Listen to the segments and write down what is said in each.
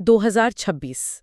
2026।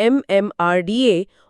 MMRDA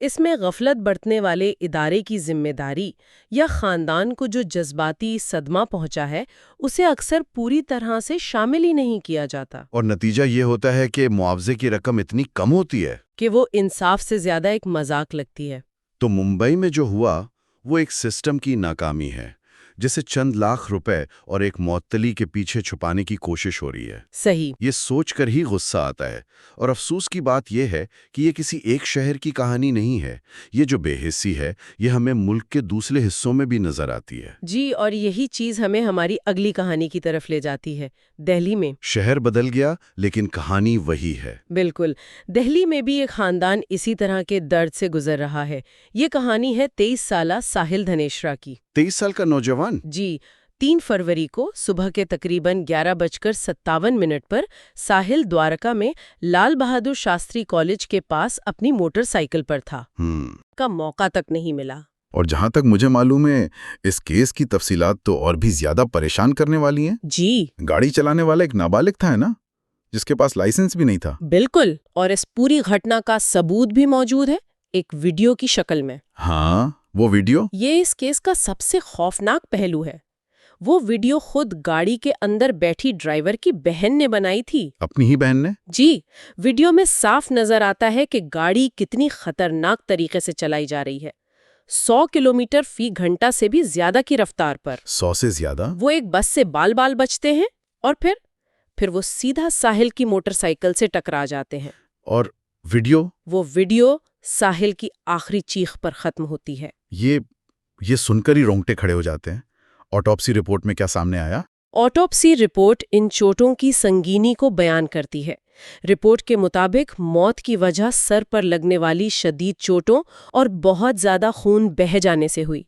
اس میں غفلت برتنے والے ادارے کی ذمہ داری یا خاندان کو جو جذباتی صدمہ پہنچا ہے اسے اکثر پوری طرح سے شامل ہی نہیں کیا جاتا، اور نتیجہ یہ ہوتا ہے کہ معاوضے کی رقم اتنی کم ہوتی ہے کہ وہ انصاف سے زیادہ ایک مذاق لگتی ہے۔ تو ممبئی میں جو ہوا وہ ایک سسٹم کی ناکامی ہے جسے چند لاکھ روپے اور ایک معطلی کے پیچھے چھپانے کی کوشش ہو رہی ہے۔ صحیح۔ یہ سوچ کر ہی غصہ آتا ہے، اور افسوس کی بات یہ ہے کہ یہ کسی ایک شہر کی کہانی نہیں ہے۔ یہ جو بے حسی ہے یہ ہمیں ملک کے دوسرے حصوں میں بھی نظر آتی ہے۔ جی، اور یہی چیز ہمیں ہماری اگلی کہانی کی طرف لے جاتی ہے، دہلی میں۔ شہر بدل گیا لیکن کہانی وہی ہے۔ بالکل، دہلی میں بھی ایک خاندان اسی طرح کے درد سے گزر رہا ہے۔ یہ کہانی ہے 23 سالہ ساحل دھنیشرا کی۔ 23 سال کا نوجوان؟ جی، 3 فروری کو صبح کے تقریباً 11:57 پر ساحل دوارکا میں لال بہادر شاستری کالج کے پاس اپنی موٹر سائیکل پر تھا۔ کا موقع تک نہیں ملا۔ اور جہاں تک مجھے معلوم ہے اس کیس کی تفصیلات تو اور بھی زیادہ پریشان کرنے والی ہیں۔ جی، گاڑی چلانے والا ایک نابالغ تھا، ہے نا، جس کے پاس لائسنس بھی نہیں تھا۔ بالکل، اور اس پوری گھٹنا کا ثبوت بھی موجود ہے ایک ویڈیو کی شکل میں۔ ہاں، وہ ویڈیو؟ یہ اس کیس کا سب سے خوفناک پہلو ہے۔ وہ ویڈیو خود گاڑی کے اندر بیٹھی ڈرائیور کی بہن نے بنائی تھی۔ اپنی ہی بہن نے؟ جی، ویڈیو میں صاف نظر آتا ہے کہ گاڑی کتنی خطرناک طریقے سے چلائی جا رہی ہے، 100 کلومیٹر فی گھنٹہ سے بھی زیادہ کی رفتار پر۔ 100 سے زیادہ؟ وہ ایک بس سے بال بچتے ہیں اور پھر وہ سیدھا ساحل کی موٹر سائیکل سے ٹکرا جاتے ہیں۔ اور ویڈیو؟ وہ ویڈیو ساحل کی آخری چیخ پر ختم ہوتی ہے۔ یہ سن کر ہی رونگٹے کھڑے ہو جاتے ہیں۔ آٹوپسی رپورٹ میں کیا سامنے آیا؟ آٹوپسی رپورٹ ان چوٹوں کی سنگینی کو بیان کرتی ہے۔ رپورٹ کے مطابق موت کی وجہ سر پر لگنے والی شدید چوٹوں اور بہت زیادہ خون بہہ جانے سے ہوئی۔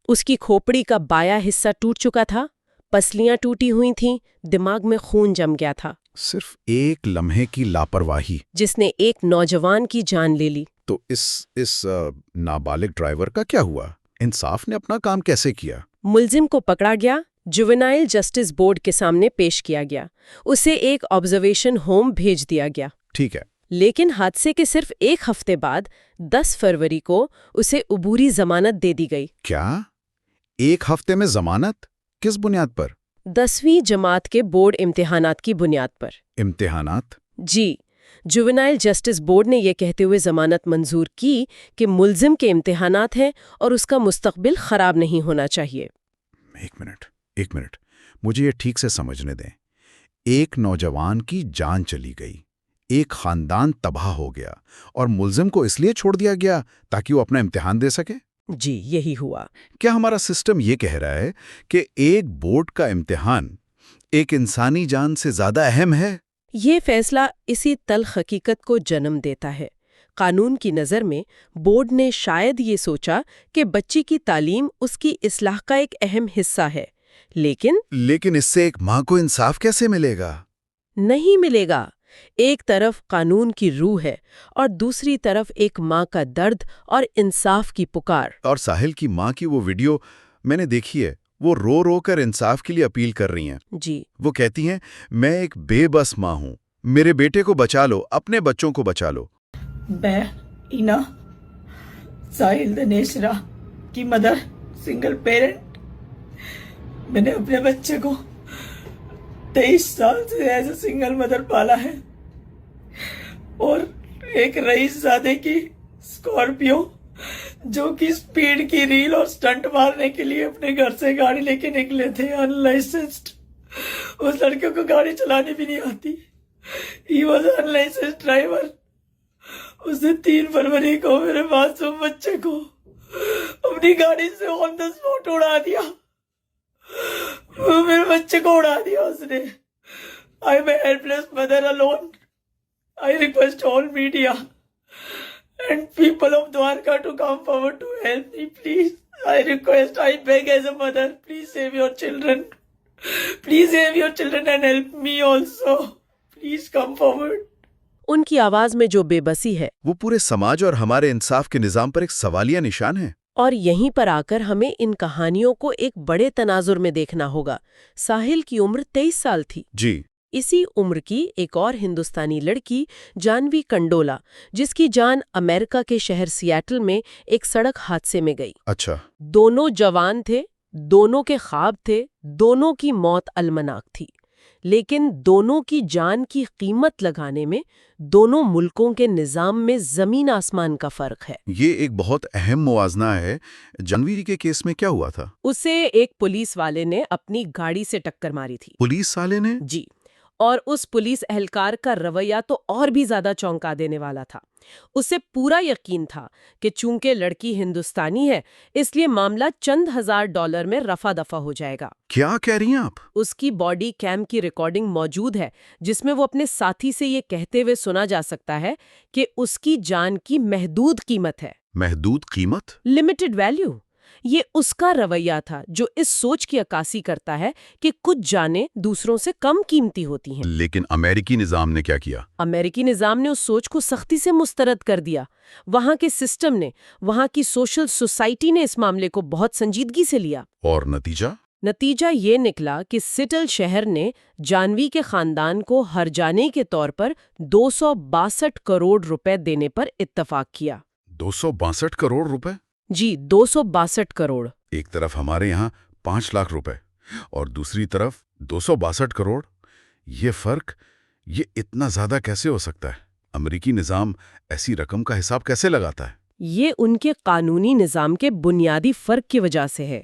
اس کی کھوپڑی کا بایاں حصہ ٹوٹ چکا تھا، پسلیاں ٹوٹی ہوئی تھیں، دماغ میں خون جم گیا تھا۔ صرف ایک لمحے کی لاپرواہی جس نے ایک نوجوان کی جان لے لی۔ تو اس نابالغ ڈرائیور کا کیا ہوا؟ انصاف نے اپنا کام کیسے کیا؟ ملزم کو پکڑا گیا، جوینائل جسٹس بورڈ کے سامنے پیش کیا گیا، اسے ایک آبزرویشن ہوم بھیج دیا گیا۔ ٹھیک ہے۔ لیکن حادثے کے صرف ایک ہفتے بعد 10 فروری کو اسے عبوری ضمانت دے دی گئی۔ کیا؟ ایک ہفتے میں ضمانت؟ کس بنیاد پر؟ 10ویں جماعت کے بورڈ امتحانات کی بنیاد پر۔ امتحانات؟ جی، جوینائل جسٹس بورڈ نے یہ کہتے ہوئے ضمانت منظور کی کہ ملزم کے امتحانات ہیں اور اس کا مستقبل خراب نہیں ہونا چاہیے۔ ایک منٹ، مجھے یہ ٹھیک سے سمجھنے دیں۔ ایک نوجوان کی جان چلی گئی، ایک خاندان تباہ ہو گیا، اور ملزم کو اس لیے چھوڑ دیا گیا تاکہ وہ اپنا امتحان دے سکے؟ جی، یہی ہوا۔ کیا ہمارا سسٹم یہ کہہ رہا ہے کہ ایک بورڈ کا امتحان ایک انسانی جان سے زیادہ اہم ہے؟ یہ فیصلہ اسی تلخ حقیقت کو جنم دیتا ہے۔ قانون کی نظر میں بورڈ نے شاید یہ سوچا کہ بچی کی تعلیم اس کی اصلاح کا ایک اہم حصہ ہے، لیکن اس سے ایک ماں کو انصاف کیسے ملے گا؟ نہیں ملے گا۔ ایک طرف قانون کی روح ہے اور دوسری طرف ایک ماں کا درد اور انصاف کی پکار۔ اور ساحل کی ماں کی وہ ویڈیو میں نے دیکھی ہے، وہ رو رو کر انصاف کے لیے اپیل کر رہی ہیں۔ جی، وہ کہتی ہیں، میں ایک بے بس ماں ہوں، میرے بیٹے کو بچا لو، اپنے بچوں کو بچا لو۔ میں اینا ساحل دھنیشرا کی مدر، سنگل پیرنٹ، میں نے اپنے بچے کو 23 سال سے ایز اے سنگل مدر پالا ہے، اور ایک رئیس زادے کی اسکارپیو جو کہ سپیڈ کی ریل اور سٹنٹ مارنے کے لیے اپنے گھر سے گاڑی لے کے نکلے تھے انلائسنسڈ۔ اس لڑکے کو گاڑی چلانی بھی نہیں آتی، ہی واز انلائسنسڈ ڈرائیور۔ اس نے 3 فروری کو میرے معصوم بچے کو اپنی گاڑی سے آن دا اسپاٹ اڑا دیا، میرے بچے کو اڑا دیا اس نے۔ I am a helpless mother alone. I request all media and people of Dwarka to come forward to help me, please. I request, I beg as a mother, please save your children. Please save your children and help me also. Please come forward. ان کی آواز میں جو بے بسی ہے وہ پورے سماج اور ہمارے انصاف کے نظام پر ایک سوالیہ نشان ہے۔ اور یہیں پر آ کر ہمیں ان کہانیوں کو ایک بڑے تناظر میں دیکھنا ہوگا۔ ساحل کی عمر 23 سال تھی۔ جی، اسی عمر کی ایک اور ہندوستانی لڑکی جانوی کنڈولا، جس کی جان امریکہ کے شہر سیاٹل میں ایک سڑک حادثے میں گئی۔ اچھا، دونوں جوان تھے، دونوں کے خواب تھے، دونوں کی موت المناک تھی، لیکن دونوں کی جان کی قیمت لگانے میں دونوں ملکوں کے نظام میں زمین آسمان کا فرق ہے۔ یہ ایک بہت اہم موازنہ ہے۔ جانوی جی کے کیس میں کیا ہوا تھا؟ اسے ایک پولیس والے نے اپنی گاڑی سے ٹکر ماری تھی۔ پولیس والے نے؟ جی، اور اس پولیس اہلکار کا رویہ تو اور بھی زیادہ چونکا دینے والا تھا۔ اسے پورا یقین تھا کہ چونکہ لڑکی ہندوستانی ہے، اس لیے معاملہ چند $1000 میں رفع دفع ہو جائے گا۔ کیا کہہ رہی ہیں آپ؟ اس کی باڈی کیم کی ریکارڈنگ موجود ہے، جس میں وہ اپنے ساتھی سے یہ کہتے ہوئے سنا جا سکتا ہے کہ اس کی جان کی محدود قیمت ہے۔ محدود قیمت؟ Limited value. یہ اس کا رویہ تھا جو اس سوچ کی عکاسی کرتا ہے کہ کچھ جانیں دوسروں سے کم قیمتی ہوتی ہیں۔ لیکن امریکی نظام نے کیا کیا؟ امریکی نظام نے اس سوچ کو سختی سے مسترد کر دیا۔ وہاں کے سسٹم نے، وہاں کی سوشل سوسائٹی نے اس معاملے کو بہت سنجیدگی سے لیا۔ اور نتیجہ؟ نتیجہ یہ نکلا کہ سیٹل شہر نے جانوی کے خاندان کو ہرجانے کے طور پر $262 کروڑ دینے پر اتفاق کیا۔ 262 کروڑ روپے؟ جی، 262 کروڑ۔ ایک طرف ہمارے یہاں 5 لاکھ روپے اور دوسری طرف 262 کروڑ۔ یہ فرق، یہ اتنا زیادہ کیسے ہو سکتا ہے؟ امریکی نظام ایسی رقم کا حساب کیسے لگاتا ہے؟ یہ ان کے قانونی نظام کے بنیادی فرق کی وجہ سے ہے۔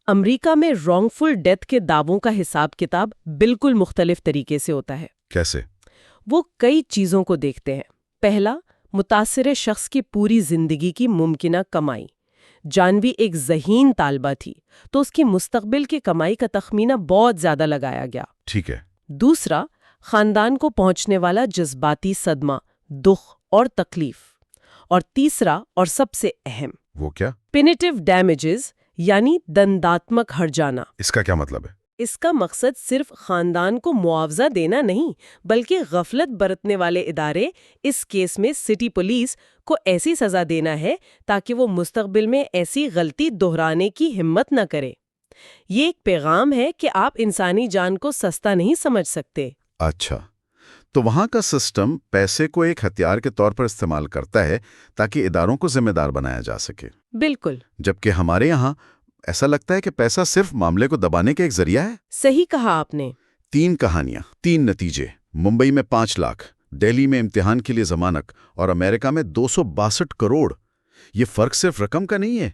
امریکہ میں رانگ فل ڈیتھ کے دعووں کا حساب کتاب بالکل مختلف طریقے سے ہوتا ہے۔ کیسے؟ وہ کئی چیزوں کو دیکھتے ہیں۔ پہلا، متاثرے شخص کی پوری زندگی کی ممکنہ کمائی۔ جانوی ایک ذہین طالبہ تھی، تو اس کی مستقبل کی کمائی کا تخمینہ بہت زیادہ لگایا گیا۔ ٹھیک ہے۔ دوسرا، خاندان کو پہنچنے والا جذباتی صدمہ، دکھ اور تکلیف۔ اور تیسرا اور سب سے اہم، وہ کیا؟ پینیٹیو ڈیمیجز، یعنی دنداتمک ہرجانہ۔ اس کا کیا مطلب ہے؟ اس کا مقصد صرف خاندان کو معاوضہ دینا نہیں، بلکہ غفلت برتنے والے ادارے، اس کیس میں سٹی پولیس، کو ایسی سزا دینا ہے تاکہ وہ مستقبل میں ایسی غلطی دہرانے کی ہمت نہ کرے۔ یہ ایک پیغام ہے کہ آپ انسانی جان کو سستا نہیں سمجھ سکتے۔ اچھا، تو وہاں کا سسٹم پیسے کو ایک ہتھیار کے طور پر استعمال کرتا ہے تاکہ اداروں کو ذمہ دار بنایا جا سکے۔ بالکل۔ جبکہ ہمارے یہاں ایسا لگتا ہے کہ پیسہ صرف معاملے کو دبانے کا ایک ذریعہ ہے۔ صحیح کہا آپ نے۔ 3 کہانیاں، 3 نتیجے۔ ممبئی میں 5 لاکھ، دہلی میں امتحان کے لیے ضمانت، اور امریکہ میں 262 کروڑ۔ یہ فرق صرف رقم کا نہیں ہے،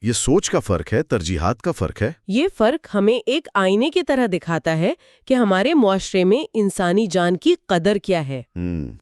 یہ سوچ کا فرق ہے، ترجیحات کا فرق ہے۔ یہ فرق ہمیں ایک آئینے کی طرح دکھاتا ہے کہ ہمارے معاشرے میں انسانی جان کی قدر کیا ہے۔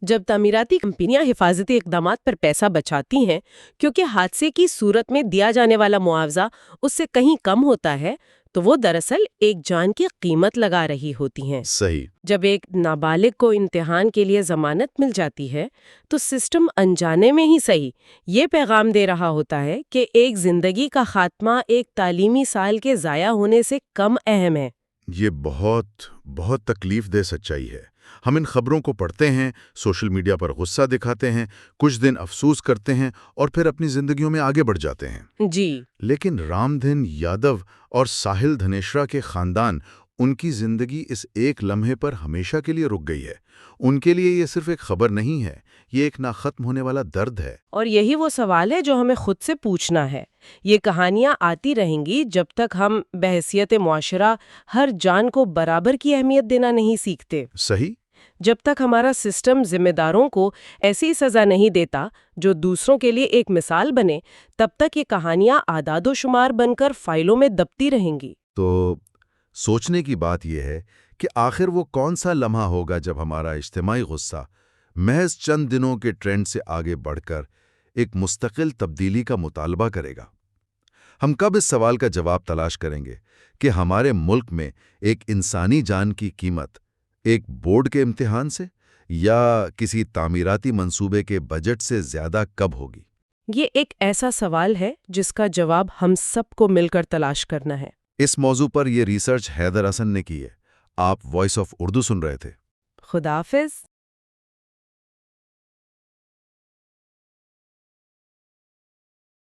جب تعمیراتی کمپنیاں حفاظتی اقدامات پر پیسہ بچاتی ہیں کیونکہ حادثے کی صورت میں دیا جانے والا معاوضہ اس سے کہیں کم ہوتا ہے، تو وہ دراصل ایک جان کی قیمت لگا رہی ہوتی ہیں۔ صحیح۔ جب ایک نابالغ کو امتحان کے لیے ضمانت مل جاتی ہے تو سسٹم انجانے میں ہی صحیح یہ پیغام دے رہا ہوتا ہے کہ ایک زندگی کا خاتمہ ایک تعلیمی سال کے ضائع ہونے سے کم اہم ہے۔ یہ بہت تکلیف دہ سچائی ہے۔ ہم ان خبروں کو پڑھتے ہیں، سوشل میڈیا پر غصہ دکھاتے ہیں، کچھ دن افسوس کرتے ہیں اور پھر اپنی زندگیوں میں آگے بڑھ جاتے ہیں۔ جی، لیکن رام دھن یادو اور ساحل دھنیشرا کے خاندان، ان کی زندگی اس ایک لمحے پر ہمیشہ کے لیے رک گئی ہے۔ ان کے لیے یہ صرف ایک خبر نہیں ہے، یہ ایک نہ ختم ہونے والا درد ہے۔ اور یہی وہ سوال ہے جو ہمیں خود سے پوچھنا ہے۔ یہ کہانیاں آتی رہیں گی جب تک ہم بحیثیت معاشرہ ہر جان کو برابر کی اہمیت دینا نہیں سیکھتے۔ صحیح۔ جب تک ہمارا سسٹم ذمہ داروں کو ایسی سزا نہیں دیتا جو دوسروں کے لیے ایک مثال بنے، تب تک یہ کہانیاں اعداد و شمار بن کر فائلوں میں دبتی رہیں گی۔ تو سوچنے کی بات یہ ہے کہ آخر وہ کون سا لمحہ ہوگا جب ہمارا اجتماعی غصہ محض چند دنوں کے ٹرینڈ سے آگے بڑھ کر ایک مستقل تبدیلی کا مطالبہ کرے گا؟ ہم کب اس سوال کا جواب تلاش کریں گے کہ ہمارے ملک میں ایک انسانی جان کی قیمت ایک بورڈ کے امتحان سے یا کسی تعمیراتی منصوبے کے بجٹ سے زیادہ کب ہوگی؟ یہ ایک ایسا سوال ہے جس کا جواب ہم سب کو مل کر تلاش کرنا ہے۔ اس موضوع پر یہ ریسرچ حیدر حسن نے کی ہے۔ آپ وائس آف اردو سن رہے تھے۔ خدا حافظ۔